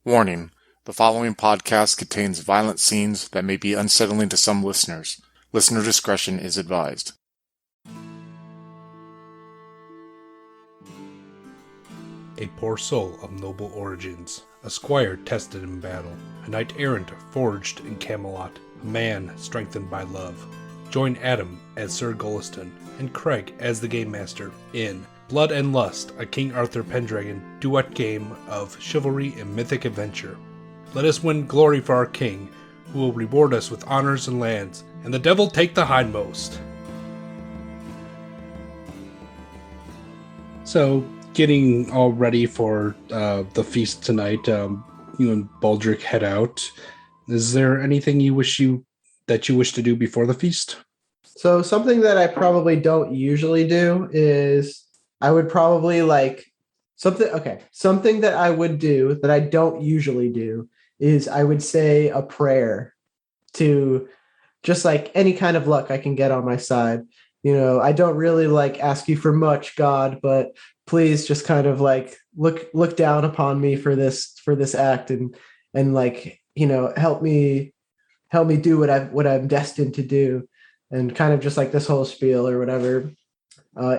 Warning: the following podcast contains violent scenes that may be unsettling to some listeners. Listener discretion is advised. A poor soul of noble origins, a squire tested in battle, a knight-errant forged in Camelot, a man strengthened by love. Join Adam as Sir Goliston and Craig as the Game Master in Blood and Lust, a King Arthur Pendragon duet game of chivalry and mythic adventure. Let us win glory for our king, who will reward us with honors and lands, and the devil take the hindmost. So, getting all ready for the feast tonight, you and Baldric head out. Is there anything you wish to do before the feast? So something that I probably don't usually do is I would probably something that I would do that I don't usually do is I would say a prayer to just like any kind of luck I can get on my side. You know, I don't really ask you for much, God, but please just kind of look down upon me for this act and help me do what I'm destined to do, and kind of just like this whole spiel or whatever,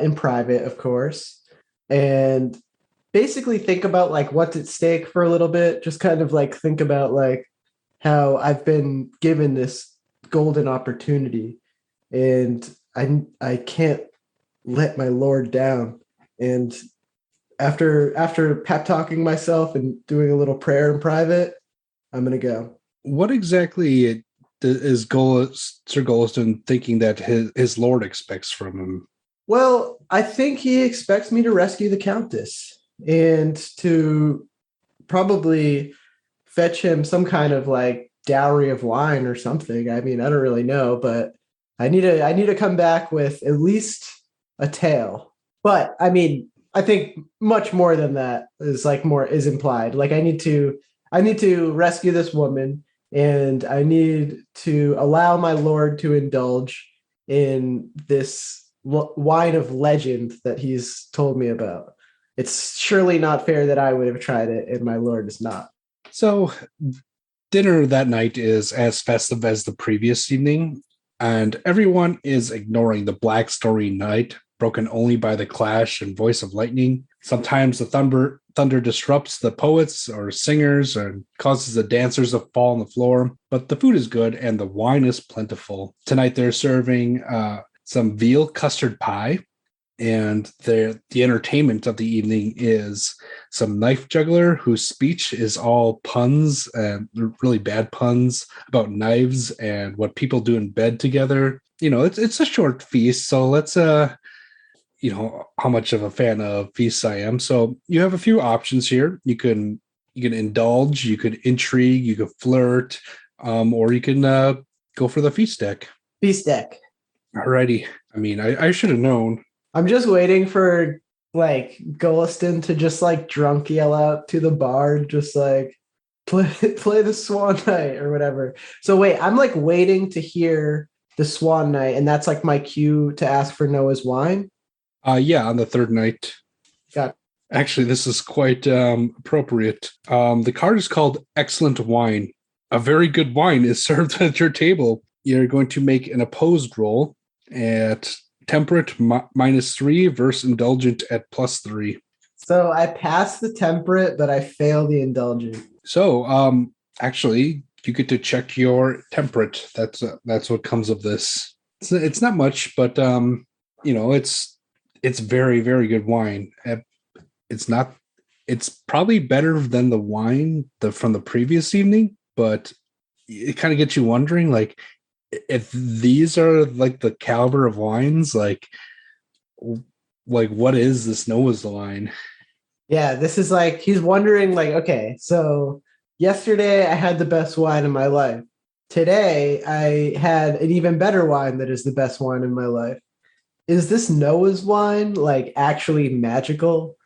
in private, of course, and basically think about what's at stake for a little bit. Just kind of think about how I've been given this golden opportunity, and I can't let my Lord down. And after pep talking myself and doing a little prayer in private, I'm gonna go. What exactly is Sir Goliston thinking that his lord expects from him? Well, I think he expects me to rescue the Countess and to probably fetch him some kind of dowry of wine or something. I mean, I don't really know, but I need to come back with at least a tale. But I mean, I think much more than that is implied. I need to rescue this woman, and I need to allow my lord to indulge in this wine of legend that he's told me about. It's surely not fair that I would have tried it and my lord is not. So dinner that night is as festive as the previous evening, and everyone is ignoring the black starry night, broken only by the clash and voice of lightning. Sometimes the thunder disrupts the poets or singers and causes the dancers to fall on the floor, but the food is good and the wine is plentiful. Tonight they're serving some veal custard pie, and the entertainment of the evening is some knife juggler whose speech is all puns, and really bad puns about knives and what people do in bed together. You know, it's a short feast, so let's you know how much of a fan of feasts I am. So you have a few options here. You can indulge, you could intrigue, you could flirt, or you can go for the feast deck. Feast deck. Alrighty. I mean, I should have known. I'm just waiting for Goliston to just drunk yell out to the bard, just play the Swan Night or whatever. So wait, I'm waiting to hear the Swan Night, and that's my cue to ask for Noah's wine. Yeah, on the third night. Got it. Actually, this is quite appropriate. The card is called Excellent Wine. A very good wine is served at your table. You're going to make an opposed roll at temperate -3 versus indulgent at +3. So I pass the temperate, but I fail the indulgent. So, actually, you get to check your temperate. That's what comes of this. It's not much, but it's very, very good wine. It's probably better than the wine from the previous evening, but it kind of gets you wondering, if these are the caliber of wines, what is this Noah's wine? Yeah, this is he's wondering, okay, so yesterday I had the best wine in my life. Today I had an even better wine that is the best wine in my life. Is this Noah's wine actually magical?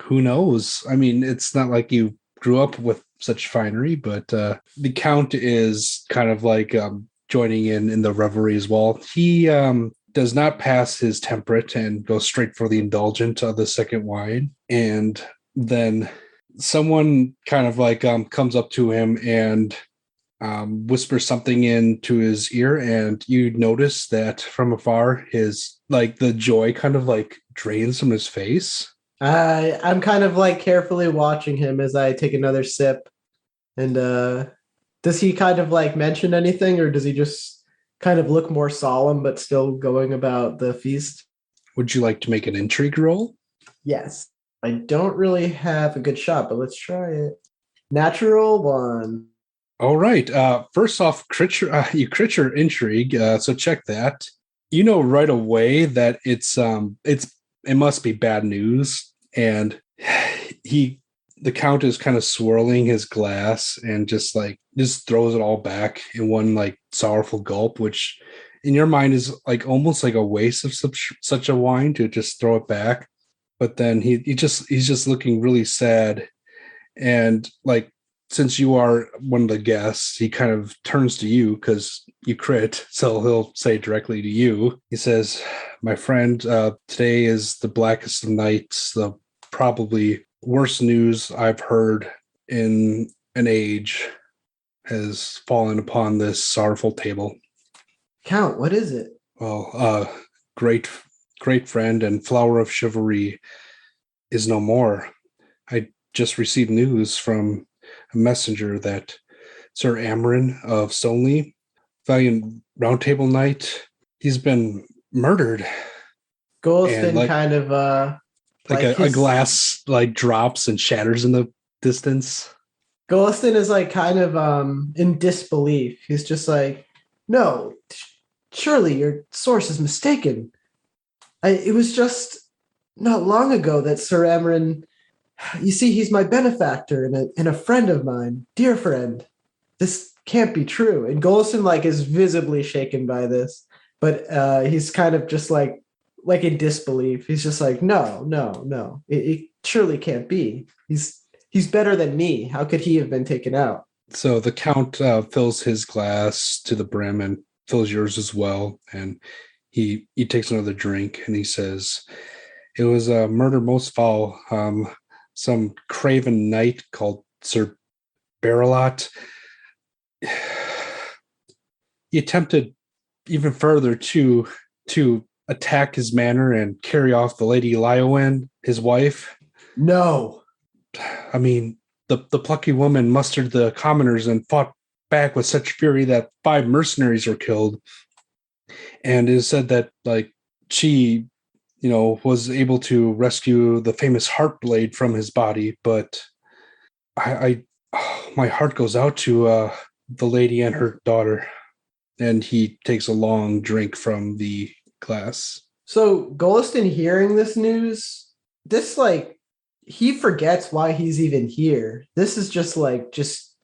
Who knows? I mean, it's not like you grew up with such finery, but the Count is kind of joining in the revelry as well. He does not pass his temperate and goes straight for the indulgent of the second wine. And then someone kind of like comes up to him and whispers something into his ear, and you notice that from afar his like the joy kind of like drains from his face. I'm kind of like carefully watching him as I take another sip. And does he kind of like mention anything, or does he just kind of look more solemn but still going about the feast? Would you like to make an intrigue roll? Yes. I don't really have a good shot, but let's try it. Natural 1. All right. First off, you crit your intrigue. So check that. You know right away that it must be bad news, and the count is kind of swirling his glass and just throws it all back in one like sorrowful gulp, which in your mind is like almost like a waste of such a wine to just throw it back. But then he's just looking really sad, and like, since you are one of the guests, he kind of turns to you because you crit, so he'll say directly to you. He says, "My friend, today is the blackest of nights, the probably worst news I've heard in an age has fallen upon this sorrowful table." Count, what is it? Well, great friend and flower of chivalry is no more. I just received news from a messenger that Sir Amarin of Stoneleigh, valiant roundtable knight, he's been murdered. Goliston like, kind of like a glass like drops and shatters in the distance. Goliston is like kind of in disbelief. He's just like, no, surely your source is mistaken. It was just not long ago that Sir Amarin, you see, he's my benefactor and a friend of mine, dear friend. This can't be true. And Goliston like is visibly shaken by this, but he's kind of just like in disbelief. He's just like, no, it surely can't be. He's better than me. How could he have been taken out? So the count fills his glass to the brim and fills yours as well, and he takes another drink and he says, "It was a murder most foul. Some craven knight called Sir Barilot. He attempted even further to attack his manor and carry off the Lady Lyowen, his wife." No. I mean, the plucky woman mustered the commoners and fought back with such fury that 5 mercenaries were killed. And it is said that like she, was able to rescue the famous Heartblade from his body, but I my heart goes out to the lady and her daughter. And he takes a long drink from the glass. So Goliston hearing this news, this like he forgets why he's even here. This is just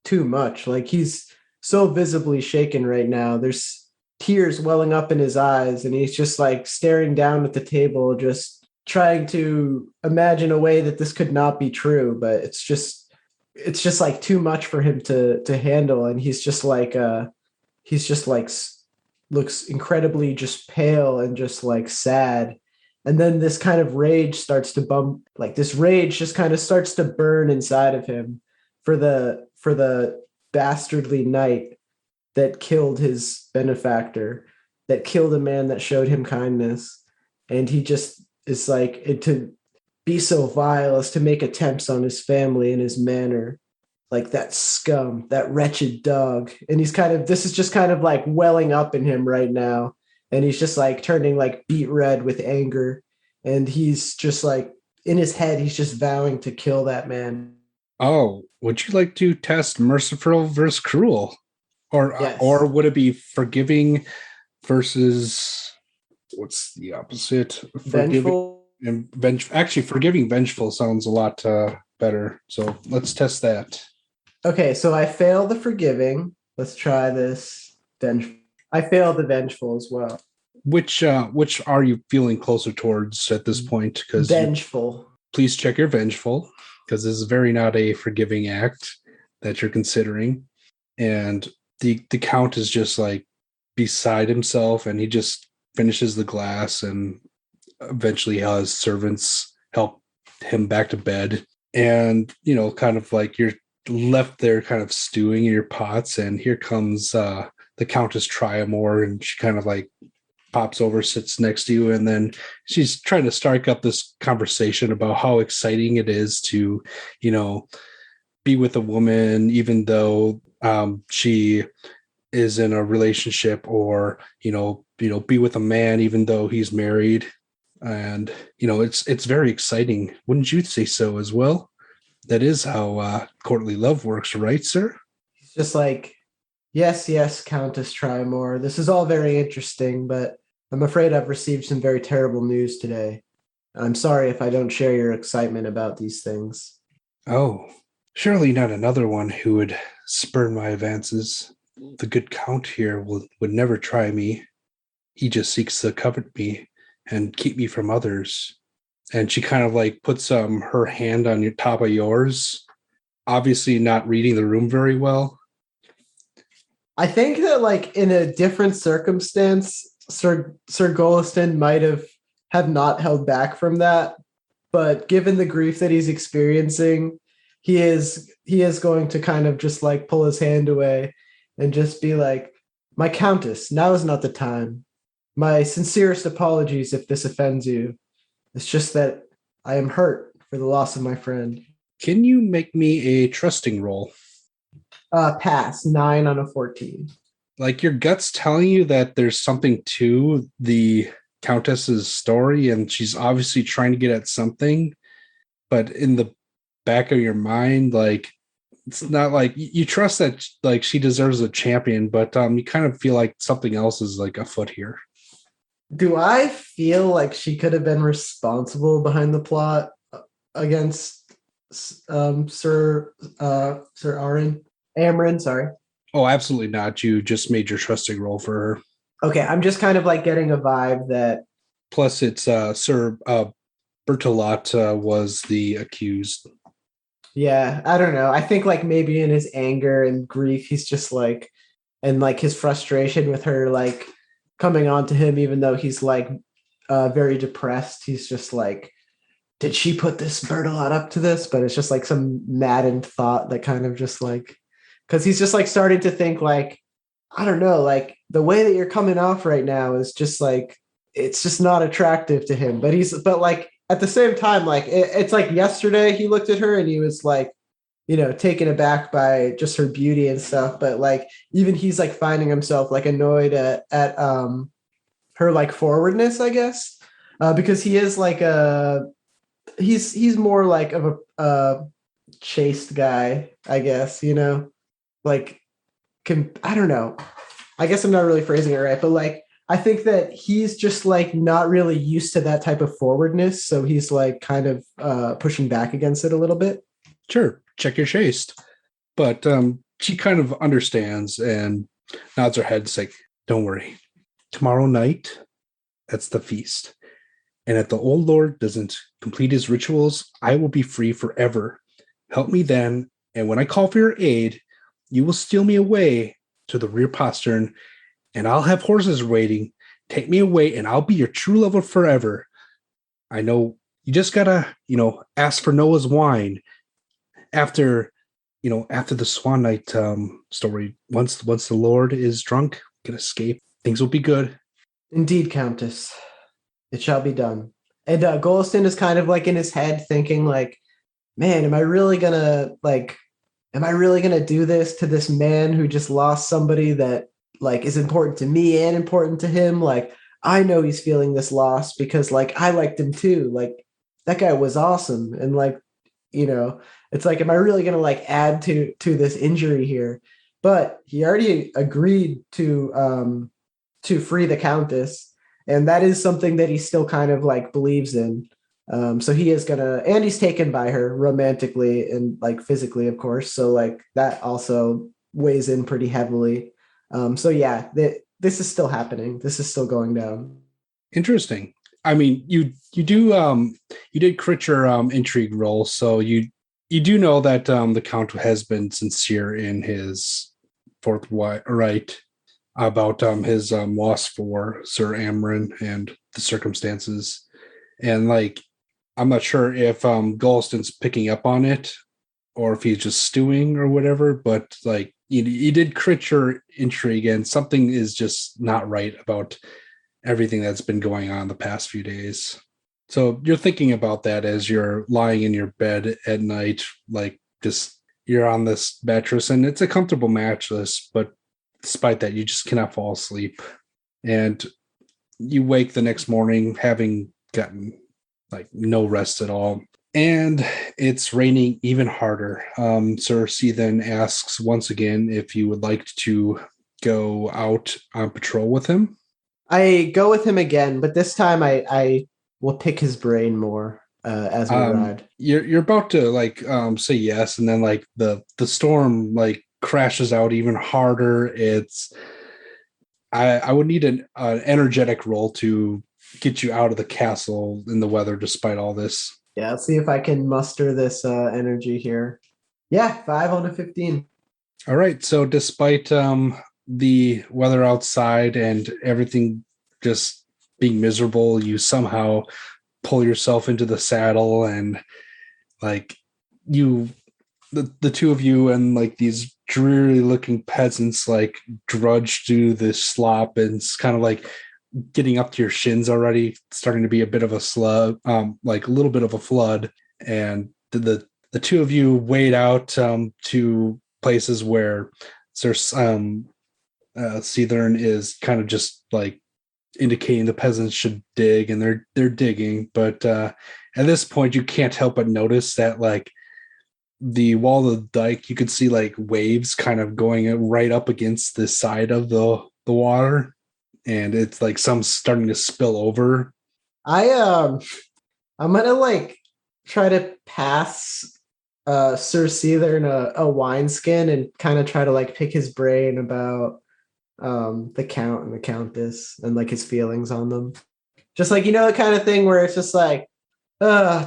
too much. Like he's so visibly shaken right now. There's tears welling up in his eyes, and he's just like staring down at the table, just trying to imagine a way that this could not be true, but it's just like too much for him to handle. And he's just like looks incredibly just pale and just like sad. And then this kind of rage starts to this rage just kind of starts to burn inside of him for the dastardly knight that killed his benefactor, that killed a man that showed him kindness. And he just is like, to be so vile as to make attempts on his family and his manor, like that scum, that wretched dog. And this is just kind of like welling up in him right now. And he's just like turning like beet red with anger. And he's just like, in his head, he's just vowing to kill that man. Oh, would you like to test merciful versus cruel? Yes. Or would it be forgiving versus, what's the opposite? Vengeful. Actually, forgiving vengeful sounds a lot better. So let's test that. Okay, so I failed the forgiving. Let's try this vengeful. I failed the vengeful as well. Which are you feeling closer towards at this point? Because vengeful. Please check your vengeful, because this is very not a forgiving act that you're considering. And the count is just like beside himself, and he just finishes the glass and eventually has servants help him back to bed. and kind of like you're left there kind of stewing in your pots, and here comes the Countess Triamore, and she kind of like pops over, sits next to you, and then she's trying to start up this conversation about how exciting it is to be with a woman, even though she is in a relationship, or be with a man even though he's married. And it's very exciting. Wouldn't you say so as well? That is how courtly love works, right, sir? He's just like, yes, yes, Countess Trimore. This is all very interesting, but I'm afraid I've received some very terrible news today. I'm sorry if I don't share your excitement about these things. Oh, surely not another one who would spurn my advances. The good Count here would never try me. He just seeks to covet me and keep me from others. And she kind of like puts her hand on your top of yours, obviously not reading the room very well. I think that like in a different circumstance, Sir Goliston might have not held back from that. But given the grief that he's experiencing, he is going to kind of just like pull his hand away and just be like, my Countess, now is not the time. My sincerest apologies if this offends you. It's just that I am hurt for the loss of my friend. Can you make me a trusting roll? Pass, 9 on a 14. Like your gut's telling you that there's something to the Countess's story, and she's obviously trying to get at something, but in the back of your mind, like it's not like you trust that like she deserves a champion, but you kind of feel like something else is like afoot here. Do I feel like she could have been responsible behind the plot against Sir Amron? Sorry. Oh, absolutely not. You just made your trusting roll for her. Okay, I'm just kind of like getting a vibe that. Plus, it's Sir Bertolot was the accused. Yeah, I don't know. I think like maybe in his anger and grief, he's just like, and like his frustration with her like coming on to him, even though he's like very depressed. He's just like, did she put this Bertolot up to this? But it's just like some maddened thought that kind of just like, because he's just like starting to think like, I don't know, like the way that you're coming off right now is just like, it's just not attractive to him. But like at the same time, like it's like yesterday he looked at her and he was like, taken aback by just her beauty and stuff. But like even he's like finding himself like annoyed at her like forwardness, I guess, because he is like he's more like of a chaste guy, I guess, like I don't know. I guess I'm not really phrasing it right, but like I think that he's just like not really used to that type of forwardness, so he's like kind of pushing back against it a little bit. Sure, check your chaste. But she kind of understands and nods her head. It's like, don't worry. Tomorrow night, that's the feast. And if the old lord doesn't complete his rituals, I will be free forever. Help me then, and when I call for your aid, you will steal me away to the rear postern, and I'll have horses waiting. Take me away, and I'll be your true lover forever. I know you just gotta, ask for Noah's wine. After the Swan Night story, once the Lord is drunk, can escape. Things will be good. Indeed, Countess. It shall be done. And Goliston is kind of like in his head thinking like, man, am I really gonna do this to this man who just lost somebody that like is important to me and important to him? Like, I know he's feeling this loss because like I liked him too. Like that guy was awesome. And like, it's like, am I really going to like add to this injury here? But he already agreed to free the Countess. And that is something that he still kind of like believes in. So he is and he's taken by her romantically and like physically, of course. So like that also weighs in pretty heavily. So yeah, this is still happening. This is still going down. Interesting. I mean, you did crit your intrigue roll, so you do know that the Count has been sincere in his forthright about his loss for Sir Amron and the circumstances, and like I'm not sure if Goliston's picking up on it or if he's just stewing or whatever, but like you did crit your intrigue, and something is just not right about everything that's been going on the past few days. So you're thinking about that as you're lying in your bed at night, like just you're on this mattress, and it's a comfortable mattress, but despite that, you just cannot fall asleep. And you wake the next morning having gotten like no rest at all. And it's raining even harder. Sir C then asks once again if you would like to go out on patrol with him. I go with him again, but this time I will pick his brain more as we ride. You're about to like say yes, and then like the storm like crashes out even harder. I would need an energetic roll to get you out of the castle in the weather despite all this. Yeah, let's see if I can muster this energy here. Yeah, 5 on a 15. All right. So despite the weather outside and everything just being miserable, you somehow pull yourself into the saddle, and like the two of you and like these dreary looking peasants like drudge through this slop, and it's kind of like getting up to your shins already, starting to be a bit of a slug, like a little bit of a flood. And the two of you wade out to places where Sir Seathern is kind of just like indicating the peasants should dig, and they're digging. But at this point, you can't help but notice that like the wall of the dike, you could see like waves kind of going right up against the side of the water, and it's like some starting to spill over. I'm gonna like try to pass Sir Seathern a wineskin and kind of try to like pick his brain about the count and the countess and like his feelings on them. Just like, the kind of thing where it's just like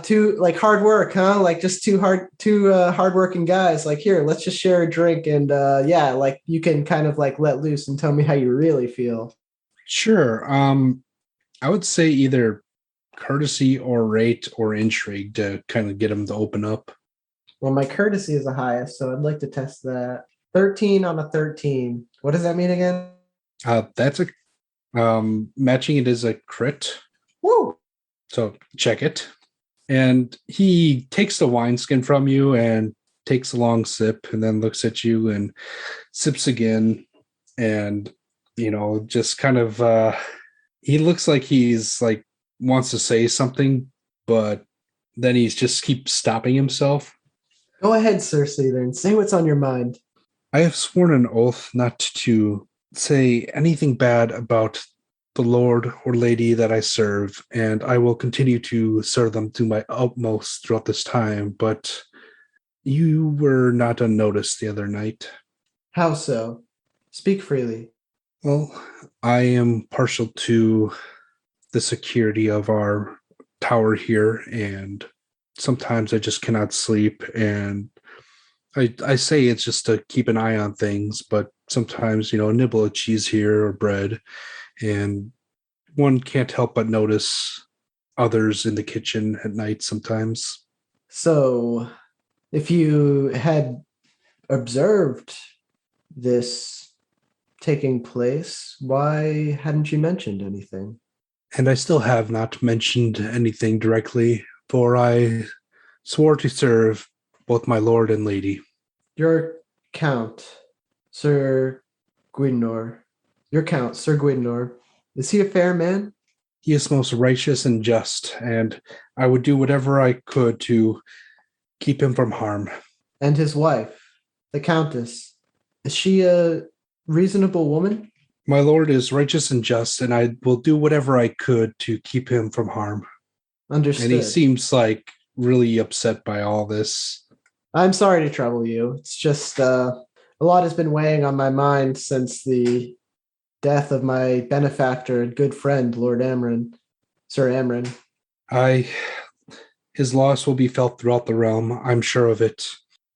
too like hard work, huh? Like just two hardworking guys. Like, here, let's just share a drink, and yeah, like you can kind of like let loose and tell me how you really feel. Sure. I would say either courtesy or rate or intrigue to kind of get them to open up. Well, my courtesy is the highest, so I'd like to test that. 13 on a 13. What does that mean again? That's a matching it is a crit. Woo! So check it. And he takes the wineskin from you and takes a long sip, and then looks at you and sips again. And, just kind of, he looks like he's like wants to say something, but then he's just keeps stopping himself. Go ahead, Sir Seathern. Say what's on your mind. I have sworn an oath not to say anything bad about the lord or lady that I serve, and I will continue to serve them to my utmost throughout this time, but you were not unnoticed the other night. How so? Speak freely. Well, I am partial to the security of our tower here, and sometimes I just cannot sleep, and I say it's just to keep an eye on things, but sometimes, nibble a cheese here or bread, and one can't help but notice others in the kitchen at night sometimes. So, if you had observed this taking place, why hadn't you mentioned anything? And I still have not mentioned anything directly, for I swore to serve both my lord and lady. Your count, Sir Guidnor. Your count, Sir Guidnor. Is he a fair man? He is most righteous and just, and I would do whatever I could to keep him from harm. And his wife, the countess, is she a reasonable woman? My lord is righteous and just, and I will do whatever I could to keep him from harm. Understood. And he seems like really upset by all this. I'm sorry to trouble you. It's just a lot has been weighing on my mind since the death of my benefactor and good friend, Lord Amron, Sir Amron. His loss will be felt throughout the realm, I'm sure of it.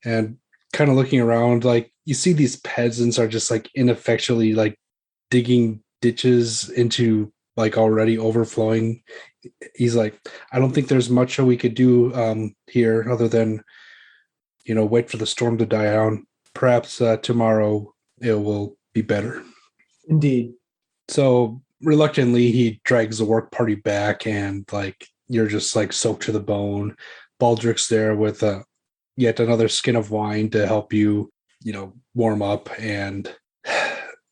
And kind of looking around, like you see these peasants are just like ineffectually like digging ditches into like already overflowing. He's like, I don't think there's much we could do here other than, wait for the storm to die down. Perhaps tomorrow it will be better. Indeed. So reluctantly, he drags the work party back, and like you're just like soaked to the bone. Baldric's there with yet another skin of wine to help you, warm up, and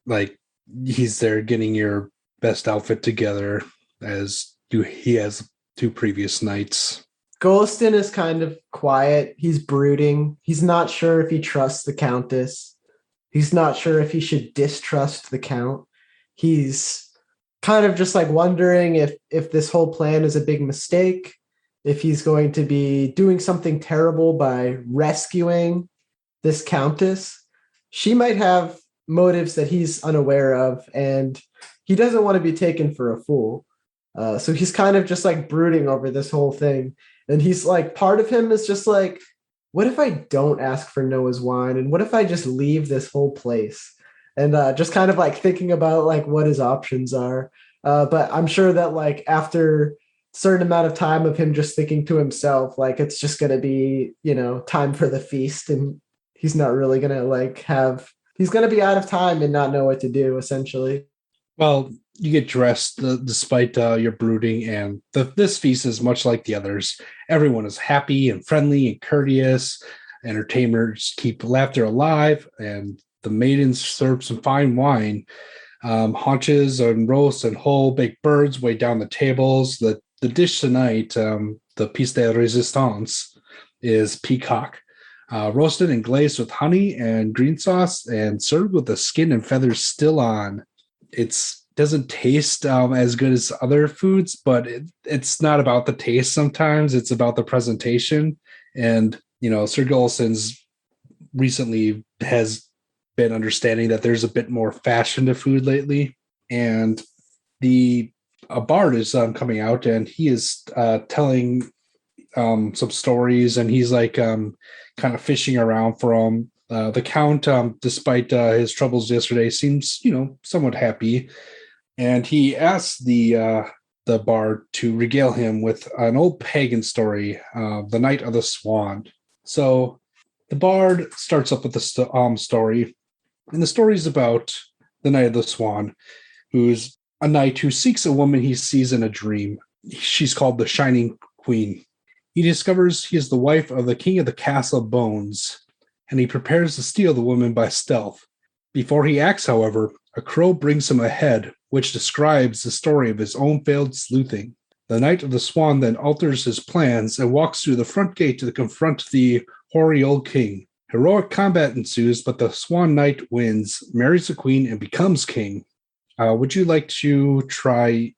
like he's there getting your best outfit together as he has 2 previous nights. Goliston is kind of quiet. He's brooding. He's not sure if he trusts the Countess. He's not sure if he should distrust the Count. He's kind of just like wondering if this whole plan is a big mistake, if he's going to be doing something terrible by rescuing this Countess. She might have motives that he's unaware of, and he doesn't want to be taken for a fool. So he's kind of just like brooding over this whole thing. And he's like, part of him is just like, what if I don't ask for Noah's wine? And what if I just leave this whole place? And just kind of like thinking about like what his options are. But I'm sure that like after a certain amount of time of him just thinking to himself, like it's just going to be, time for the feast. And he's not really going to like he's going to be out of time and not know what to do, essentially. Well, you get dressed despite your brooding, and this feast is much like the others. Everyone is happy and friendly and courteous. Entertainers keep laughter alive, and the maidens serve some fine wine. Haunches and roasts and whole baked birds weigh down the tables. The dish tonight, the piece de resistance, is peacock. Roasted and glazed with honey and green sauce and served with the skin and feathers still on. It doesn't taste as good as other foods, but it's not about the taste sometimes. It's about the presentation. And, Sir Goliston's recently has been understanding that there's a bit more fashion to food lately. And a bard is coming out, and he is telling some stories, and he's like kind of fishing around from the Count, despite his troubles yesterday, seems somewhat happy, and he asks the bard to regale him with an old pagan story, the Night of the Swan. So the bard starts up with the story, and the story is about the Night of the Swan, who's a knight who seeks a woman he sees in a dream. She's called the Shining Queen. He discovers he is the wife of the king of the Castle of Bones, and he prepares to steal the woman by stealth. Before he acts, however, a crow brings him a head, which describes the story of his own failed sleuthing. The Knight of the Swan then alters his plans and walks through the front gate to confront the hoary old king. Heroic combat ensues, but the Swan Knight wins, marries the queen, and becomes king. Would you like to try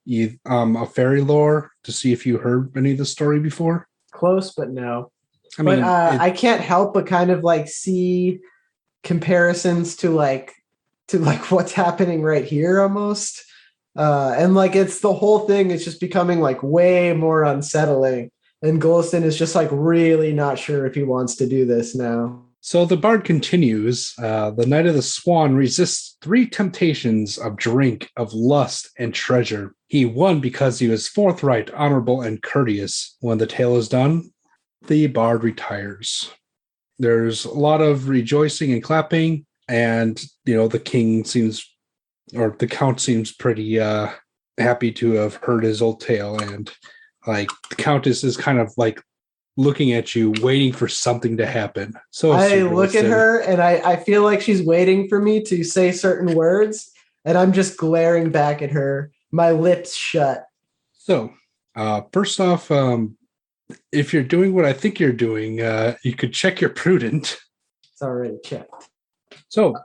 a fairy lore to see if you heard any of the story before? Close, but no. I can't help but kind of like see comparisons to what's happening right here almost. And like it's the whole thing is just becoming like way more unsettling. And Goliston is just like really not sure if he wants to do this now. So the bard continues, the Knight of the Swan resists 3 temptations of drink, of lust, and treasure. He won because he was forthright, honorable, and courteous. When the tale is done, the bard retires. There's a lot of rejoicing and clapping, and, the king the Count seems pretty happy to have heard his old tale, and, like, the Countess is kind of, like, looking at you, waiting for something to happen. So I look at her and I feel like she's waiting for me to say certain words, and I'm just glaring back at her, my lips shut. So, first off, if you're doing what I think you're doing, you could check your prudent. It's already checked. So,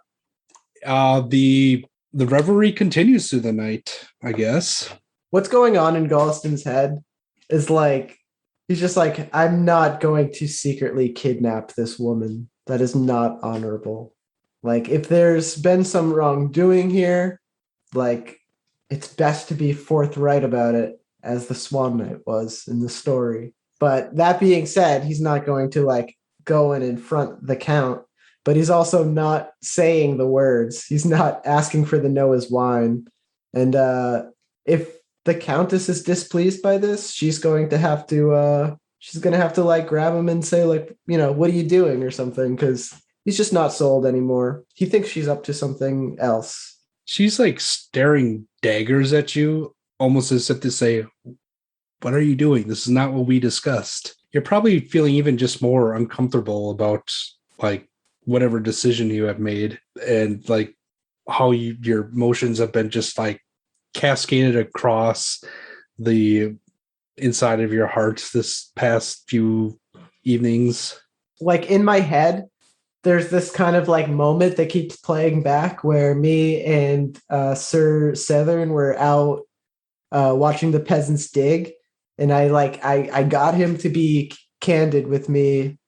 the revelry continues through the night, I guess. What's going on in Goliston's head is like, he's just like, I'm not going to secretly kidnap this woman. That is not honorable. Like, if there's been some wrongdoing here, like, it's best to be forthright about it, as the Swan Knight was in the story. But that being said, he's not going to, like, go in and front the Count, but he's also not saying the words. He's not asking for the Noah's wine. And if the Countess is displeased by this, she's going to have to like grab him and say like, what are you doing or something? Because he's just not sold anymore. He thinks she's up to something else. She's like staring daggers at you, almost as if to say, what are you doing? This is not what we discussed. You're probably feeling even just more uncomfortable about like whatever decision you have made, and like how your emotions have been just like cascaded across the inside of your heart this past few evenings. Like in my head, there's this kind of like moment that keeps playing back where me and Sir Southern were out watching the peasants dig, and I got him to be candid with me,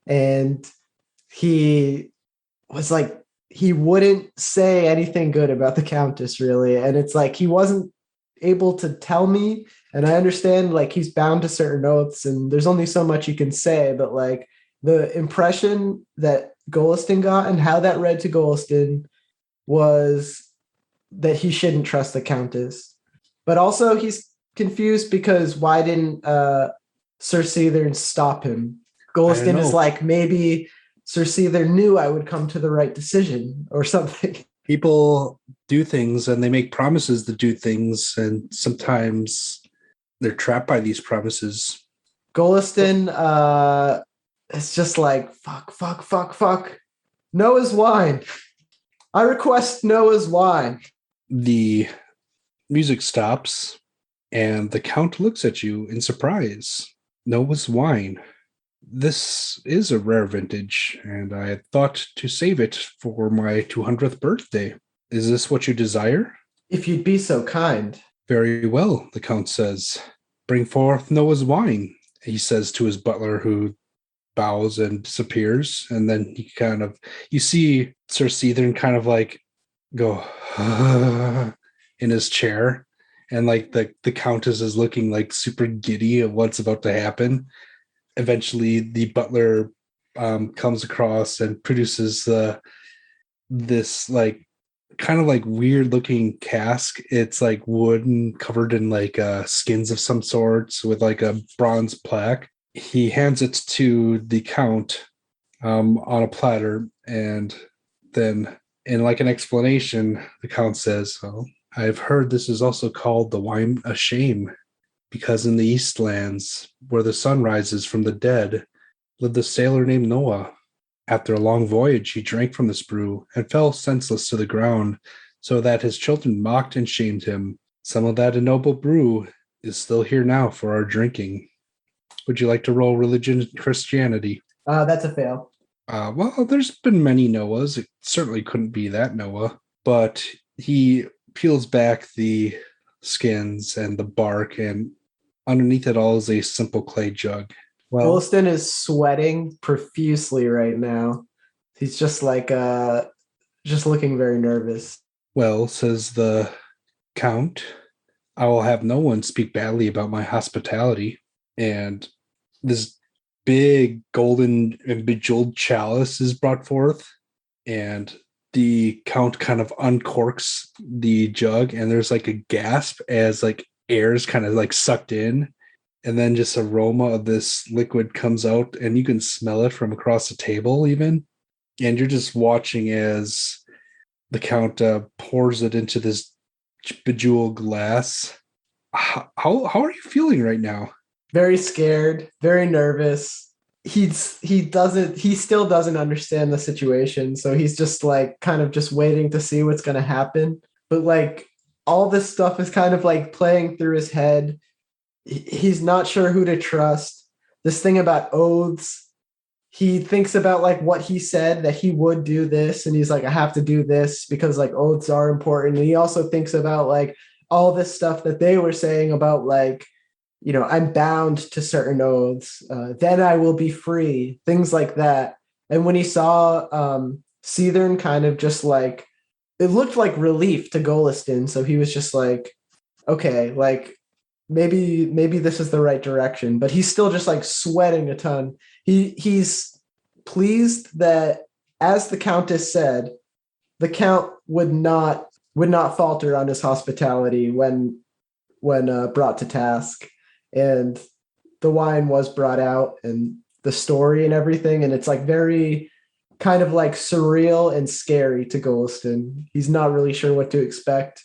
and he was like, he wouldn't say anything good about the Countess really, and it's like he wasn't able to tell me, and I understand like he's bound to certain oaths and there's only so much you can say, but like the impression that Goliston got and how that read to Goliston was that he shouldn't trust the Countess. But also he's confused because why didn't Sir Seathern stop him? Goliston is like, maybe Sir Seathern knew I would come to the right decision or something. People do things and they make promises to do things, and sometimes they're trapped by these promises. Goliston is just like, fuck. Noah's wine. I request Noah's wine. The music stops and the Count looks at you in surprise. Noah's wine. This is a rare vintage, and I had thought to save it for my 200th birthday. Is this what you desire? If you'd be so kind. Very well, the Count says. Bring forth Noah's wine, he says to his butler, who bows and disappears. And then you see Sir Seathern kind of like go in his chair. And like the Countess is looking like super giddy of what's about to happen. Eventually, the butler comes across and produces this like kind of like weird looking cask. It's like wooden, covered in like skins of some sorts with like a bronze plaque. He hands it to the Count on a platter, and then in like an explanation, the Count says, "Oh, I've heard this is also called the wine of shame, because in the Eastlands, where the sun rises from the dead, lived a sailor named Noah. After a long voyage, he drank from this brew and fell senseless to the ground, so that his children mocked and shamed him. Some of that ennoble brew is still here now for our drinking. Would you like to roll religion and Christianity?" That's a fail. Well, there's been many Noahs. It certainly couldn't be that Noah, but he peels back the skins and the bark, and underneath it all is a simple clay jug. Well, Goliston is sweating profusely right now. He's just like just looking very nervous. Well, says the Count, I will have no one speak badly about my hospitality. And this big golden and bejeweled chalice is brought forth, and the Count kind of uncorks the jug, and there's like a gasp as like air is kind of like sucked in, and then just aroma of this liquid comes out, and you can smell it from across the table even. And you're just watching as the Count pours it into this bejeweled glass. How are you feeling right now? Very scared, very nervous. He still doesn't understand the situation, so he's just like kind of just waiting to see what's going to happen. But like all this stuff is kind of like playing through his head. He's not sure who to trust. This thing about oaths, he thinks about like what he said, that he would do this, and he's like, I have to do this because like oaths are important. And he also thinks about like all this stuff that they were saying about like, I'm bound to certain oaths, then I will be free, things like that. And when he saw Seathern kind of just like, it looked like relief to Goliston, so he was just like, okay, like maybe this is the right direction. But he's still just like sweating a ton. He's pleased that, as the Countess said, the Count would not falter on his hospitality when when brought to task. And the wine was brought out and the story and everything. And it's like very kind of like surreal and scary to Goliston. He's not really sure what to expect.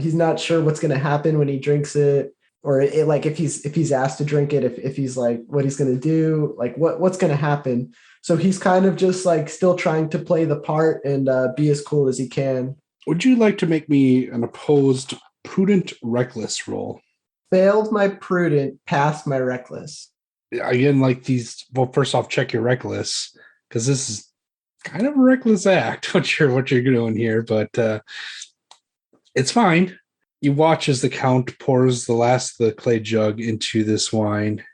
He's not sure what's going to happen when he drinks it, or like if he's asked to drink it, if he's like what he's going to do, like what's going to happen. So he's kind of just like still trying to play the part and be as cool as he can. Would you like to make me an opposed prudent reckless roll? Failed my prudent, passed my reckless. Again, like these. Well, first off, check your reckless, because this is kind of a reckless act. What you're doing here, but it's fine. You watch as the Count pours the last of the clay jug into this wine,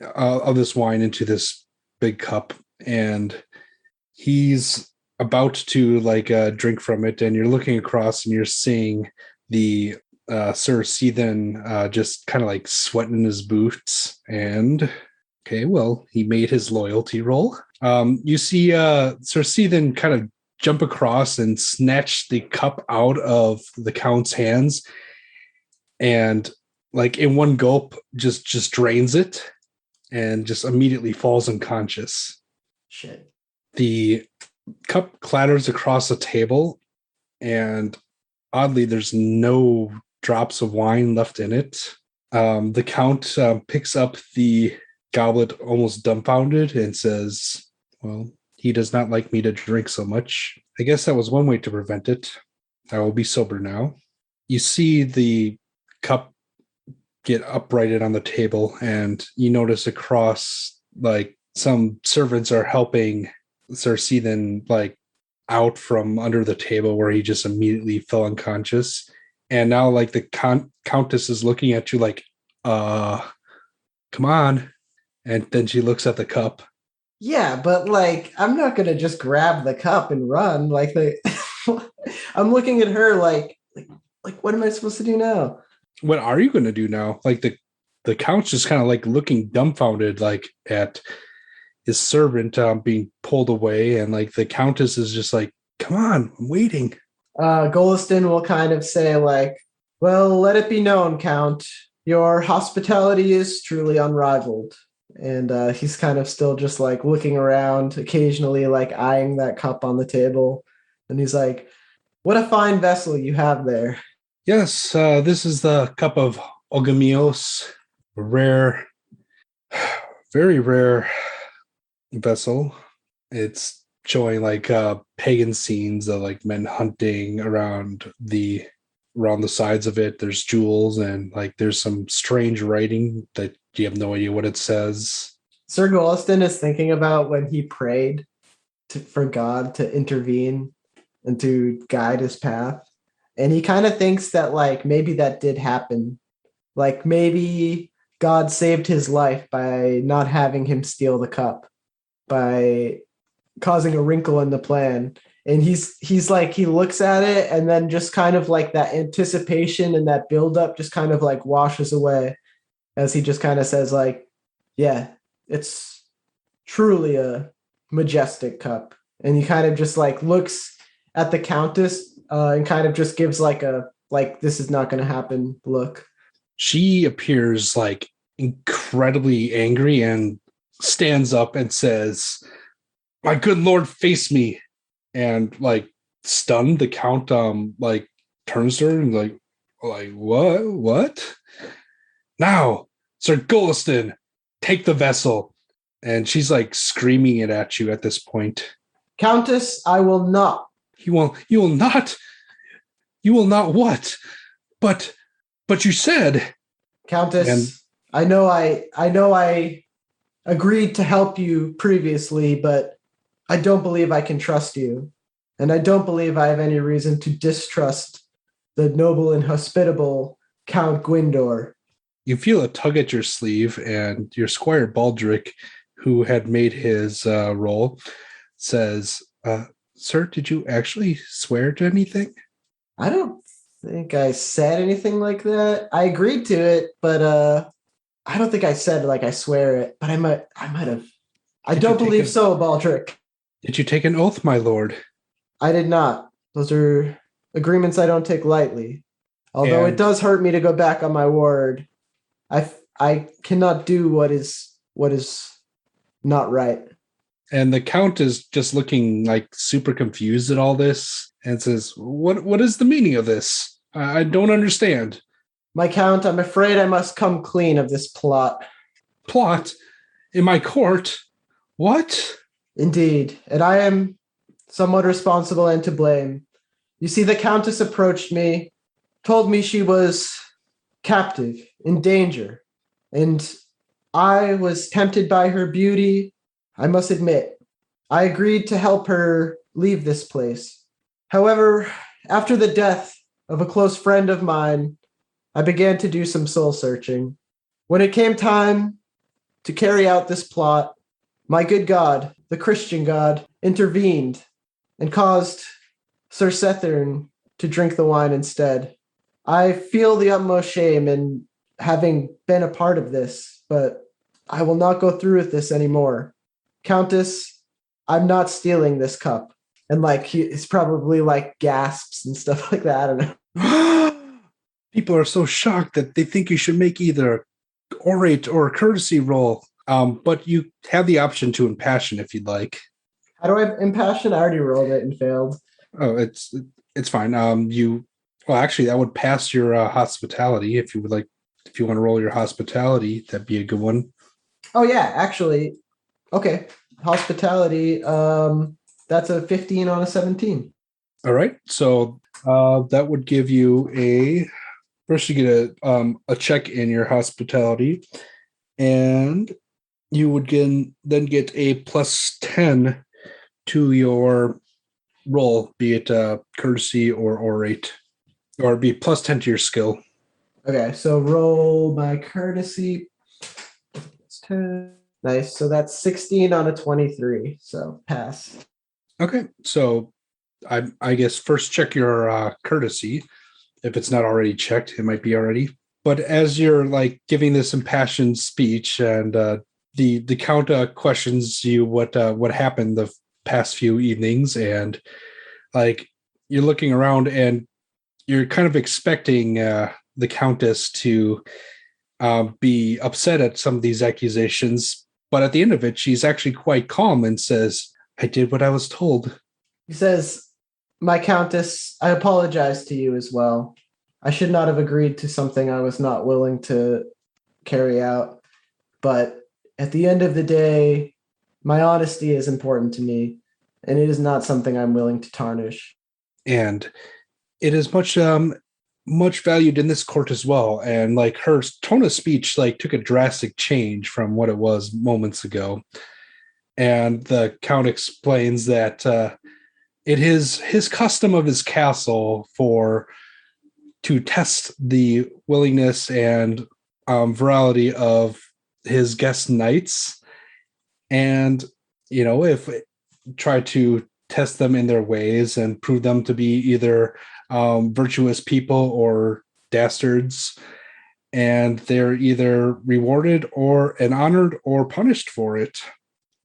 into this big cup, and he's about to drink from it, and you're looking across and you're seeing the Sir Seethan just kind of like sweating in his boots. And okay, well, he made his loyalty roll. You see Sir Seethan kind of jump across and snatch the cup out of the Count's hands, and like in one gulp just drains it and just immediately falls unconscious. Shit. The cup clatters across the table, and oddly there's no drops of wine left in it. The Count picks up the goblet almost dumbfounded and says, well, he does not like me to drink so much. I guess that was one way to prevent it. I will be sober now. You see the cup get uprighted on the table, and you notice across, like, some servants are helping Sir Seethan, like, out from under the table where he just immediately fell unconscious. And now, like, the Countess is looking at you like, come on. And then she looks at the cup. Yeah, but like, I'm not gonna just grab the cup and run. Like, I'm looking at her like, what am I supposed to do now? What are you going to do now? Like, the Count's just kind of like looking dumbfounded, like, at his servant being pulled away, and like the Countess is just like, come on, I'm waiting. Goliston will kind of say like, well, let it be known, Count, your hospitality is truly unrivaled. And he's kind of still just like looking around, occasionally like eyeing that cup on the table. And he's like, what a fine vessel you have there. Yes, this is the cup of Ogamios, a rare, very rare vessel. It's showing like pagan scenes of like men hunting around the sides of it. There's jewels, and like there's some strange writing that you have no idea what it says. Sir Goliston is thinking about when he prayed for God to intervene and to guide his path. And he kind of thinks that like maybe that did happen. Like maybe God saved his life by not having him steal the cup, by causing a wrinkle in the plan. And he's like, he looks at it, and then just kind of like that anticipation and that buildup just kind of like washes away as he just kind of says like, yeah, it's truly a majestic cup. And he kind of just like looks at the Countess and kind of just gives like a, like, this is not going to happen look. She appears like incredibly angry and stands up and says, my good lord, face me. And like stunned, the Count like turns to her and like what? Now, Sir Goliston, take the vessel. And she's like screaming it at you at this point. Countess, I will not. You will not. You will not what? But you said. Countess, and I know I agreed to help you previously, but I don't believe I can trust you. And I don't believe I have any reason to distrust the noble and hospitable Count Gwyndor. You feel a tug at your sleeve, and your Squire Baldric, who had made his roll, says, sir, did you actually swear to anything? I don't think I said anything like that. I agreed to it, but I don't think I said like I swear it, but I might have. I don't believe so, Baldric. Did you take an oath, my lord? I did not. Those are agreements I don't take lightly. Although it And does hurt me to go back on my word, I cannot do what is not right. and the count is just looking like super confused at all this and says, What is the meaning of this? I don't understand. My count, I'm afraid I must come clean of this plot. Plot in my court? What? Indeed, and I am somewhat responsible and to blame. You see, the Countess approached me, told me she was captive, in danger, and I was tempted by her beauty. I must admit, I agreed to help her leave this place. However, after the death of a close friend of mine, I began to do some soul searching. When it came time to carry out this plot, my good God, the Christian God, intervened and caused Sir Sethern to drink the wine instead. I feel the utmost shame in having been a part of this, but I will not go through with this anymore. Countess, I'm not stealing this cup. And like he's probably like gasps and stuff like that. I don't know. People are so shocked that they think you should make either orate or a courtesy roll. But you have the option to impassion if you'd like. How do I impassion? I already rolled it and failed. Oh, it's fine. Well, actually, that would pass your hospitality if you would like. If you want to roll your hospitality, that'd be a good one. Oh yeah, actually, okay. Hospitality. That's a 15 on a 17. All right, so that would give you a first. You get a check in your hospitality, and you would then get a +10 to your roll, be it courtesy or orate, or be +10 to your skill. Okay, so roll my courtesy. It's 10. Nice. So that's 16 on a 23. So pass. Okay, so I guess first check your courtesy. If it's not already checked, it might be already. But as you're like giving this impassioned speech, and the count questions you what happened the past few evenings, and like you're looking around and you're kind of expecting the Countess to be upset at some of these accusations, but at the end of it, she's actually quite calm and says, "I did what I was told." He says, my Countess, I apologize to you as well. I should not have agreed to something I was not willing to carry out. But at the end of the day, my honesty is important to me, and it is not something I'm willing to tarnish. And it is much valued in this court as well. And like her tone of speech like took a drastic change from what it was moments ago. And the Count explains that it is his custom of his castle to test the willingness and virality of his guest knights, and if try to test them in their ways and prove them to be either virtuous people or dastards, and they're either rewarded or honored or punished for it.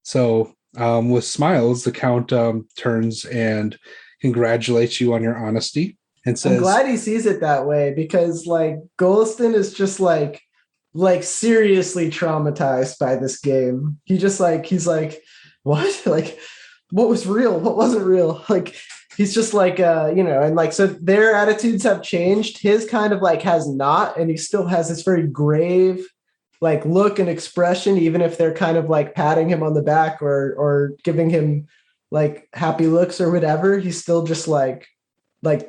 So with smiles, the Count turns and congratulates you on your honesty and says, I'm glad he sees it that way, because like Goliston is just like seriously traumatized by this game. He's like, what? Like, what was real? What wasn't real? Like, he's just like, and like, so their attitudes have changed. His kind of like has not, and he still has this very grave like look and expression, even if they're kind of like patting him on the back or giving him like happy looks or whatever. He's still just like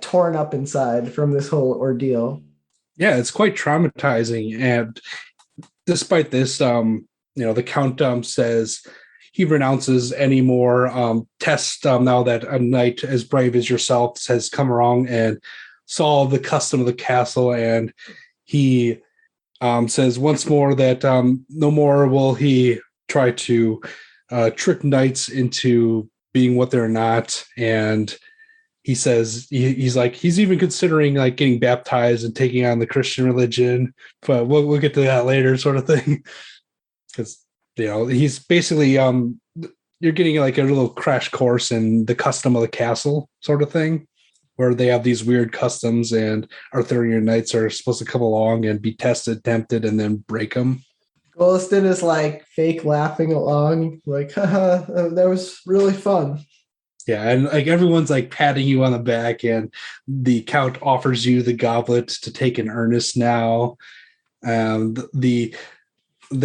torn up inside from this whole ordeal. Yeah, it's quite traumatizing. And despite this, the Count says he renounces any more tests now that a knight as brave as yourself has come along and saw the custom of the castle. And he says once more that no more will he try to trick knights into being what they're not. And he says he's even considering like getting baptized and taking on the Christian religion, but we'll get to that later, sort of thing. Because he's basically you're getting like a little crash course in the custom of the castle, sort of thing, where they have these weird customs, and Arthurian knights are supposed to come along and be tested, tempted, and then break them. Goliston is like fake laughing along, like, haha, that was really fun. Yeah, and like everyone's like patting you on the back, and the count offers you the goblet to take in earnest now. The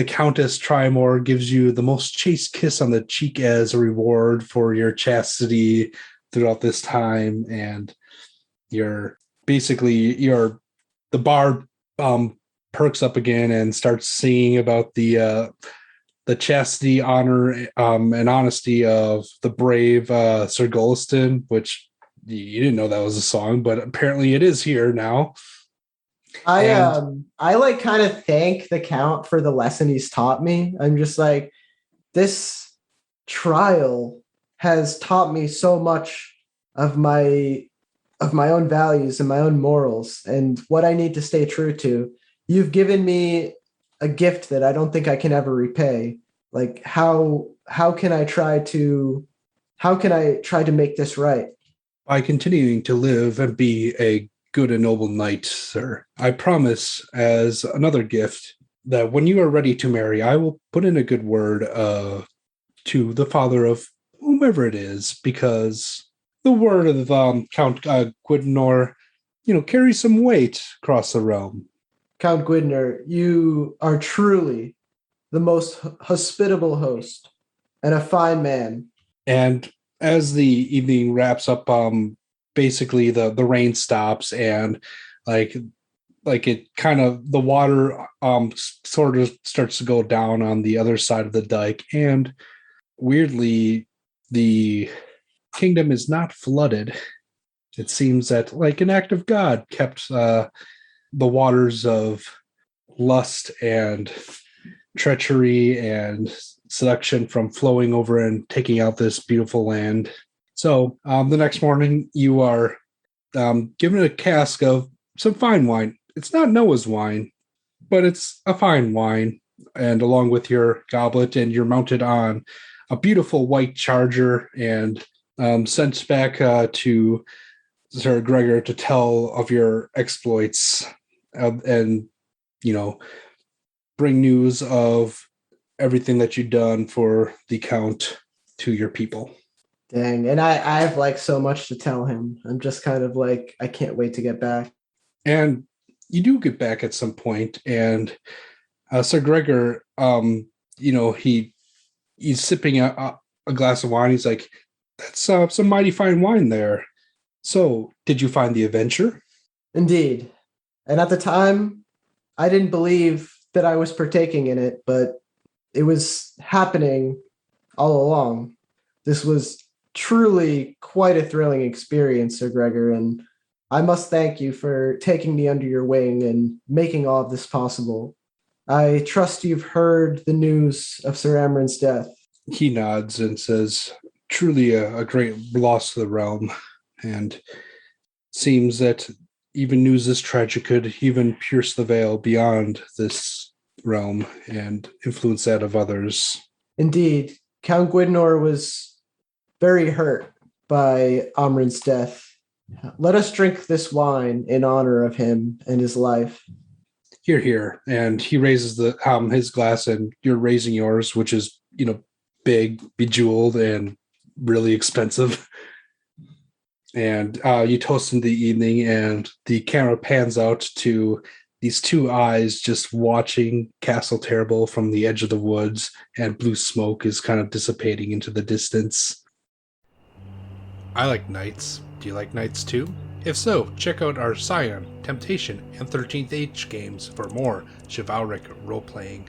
Countess Trimore gives you the most chaste kiss on the cheek as a reward for your chastity throughout this time, and the bard perks up again and starts singing about the chastity, honor, and honesty of the brave Sir Goliston, which you didn't know that was a song, but apparently it is here now. I like kind of thank the Count for the lesson he's taught me. I'm just like, this trial has taught me so much of my own values and my own morals and what I need to stay true to. You've given me a gift that I don't think I can ever repay. Like how can I try to make this right? By continuing to live and be a good and noble knight, sir. I promise, as another gift, that when you are ready to marry, I will put in a good word to the father of whomever it is, because the word of Count Guidnor, carries some weight across the realm. Count Guidnor, you are truly the most hospitable host and a fine man. And as the evening wraps up, basically the rain stops, and like it kind of, the water sort of starts to go down on the other side of the dike, and weirdly the kingdom is not flooded. It seems that, like an act of God, kept the waters of lust and treachery and seduction from flowing over and taking out this beautiful land. So the next morning, you are given a cask of some fine wine. It's not Noah's wine, but it's a fine wine. And along with your goblet, and you're mounted on a beautiful white charger, and sent back to Sir Gregor to tell of your exploits, and bring news of everything that you've done for the Count to your people. Dang. And I have like so much to tell him. I'm just kind of like, I can't wait to get back. And you do get back at some point, and Sir Gregor, he's sipping a glass of wine. He's like, that's some mighty fine wine there. So, did you find the adventure? Indeed. And at the time, I didn't believe that I was partaking in it, but it was happening all along. This was truly quite a thrilling experience, Sir Gregor, and I must thank you for taking me under your wing and making all of this possible. I trust you've heard the news of Sir Amron's death. He nods and says, truly a great loss to the realm, and seems that even news this tragic could even pierce the veil beyond this realm and influence that of others. Indeed, Count Guidnor was very hurt by Amron's death. Let us drink this wine in honor of him and his life. Hear, hear. And he raises his glass, and you're raising yours, which is, big, bejeweled, and really expensive. And you toast in the evening, and the camera pans out to these two eyes just watching Castle Terrible from the edge of the woods, and blue smoke is kind of dissipating into the distance. I like knights. Do you like knights too? If so, check out our Scion, Temptation, and 13th Age games for more chivalric role-playing.